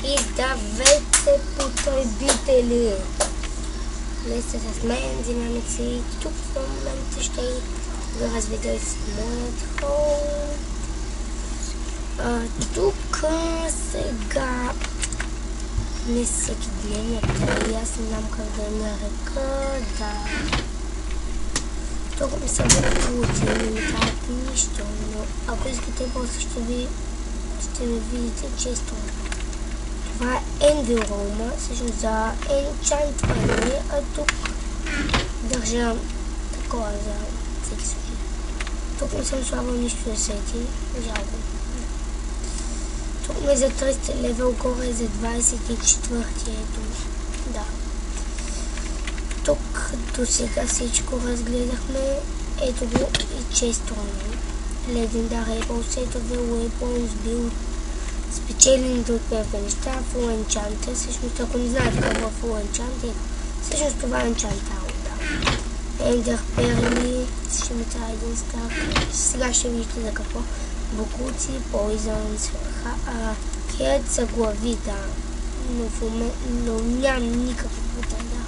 И здравейте, потребители! Днес сте с мен, Динамици. Тук в момента ще да разведа с моят хол. Тук сега не всеки ден и аз не знам как да нарека, да. Тук ми са буклуци, не ми трябват нищо, но ако искате после ще ме видите често. Това е ендерома, също за енчантване, а тук държа такова за всеки случай. Тук не съм слагал нищо за сети, жалко. Тук ме за 300 левел, горе за 24-ти, ето, да. Тук до сега всичко разгледахме, ето го и честрона. Legendary сетове, weapons, build, спечелените от първите неща, full enchant. Всъщност, ако не знаете какво е full enchant, всъщност това е enchant, да. Ender перли, ще ми трябва един стак. Сега ще виждате за какво. Буклуци, poisons, head за глави, да. Но нямам никаква пута, да.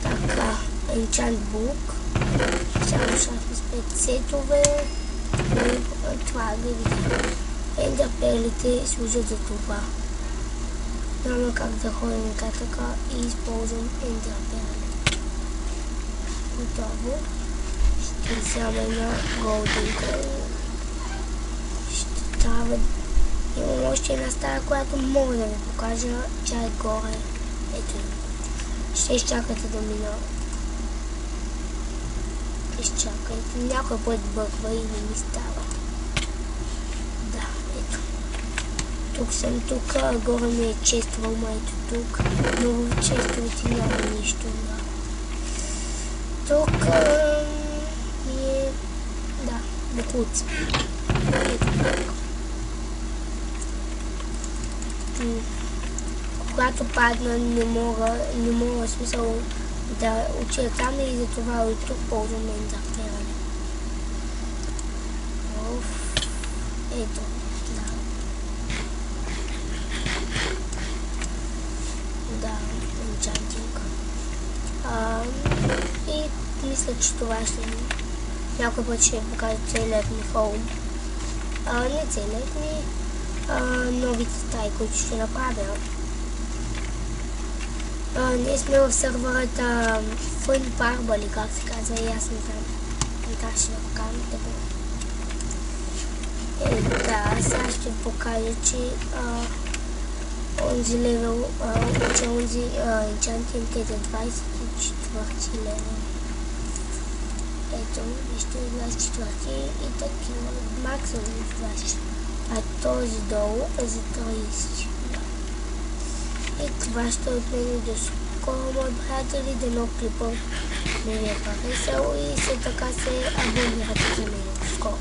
Така, enchant book. Само шахме с 5 сетове. Това да видим. Ендер перлите служат за това. Няма как да ходим нататък и използвам ендер перли. Готово. Ще взема една голден коин. Ще трябва... Имам още една стая, която мога да ви покажа. Тя е горе. Ето. Ще изчакате да мина. Изчакайте. Някой път бъква и не ми става. Да, ето. Тук съм, тук горе ми е чествал, ето тук. Много честовете няма нищо. Да. Тук е... Да, буклуци. Ето тук. Когато падна, не мога смисъл да уча там и за това и тук ползвам ендерперли. Ето, да. Да, енчантинг. И мисля, че това ще ми... Някой път ще покажа целият ми хоум. Не целият ми, новите стаи, които ще направя. Ние сме в сервърата Fun Barba, или как се казва, и аз не знам. Трябваше да покажем тебе. Да, сега ще покажа, че онзи левел, че онзи енчантинг е за 24 левел. Ето, вижте 24 и такива, максимум 20. А този долу е за 30. И това ще отмени до скоро, мои приятели, дано клипът ми е харесал и се така се абонирате за мен. Скоро.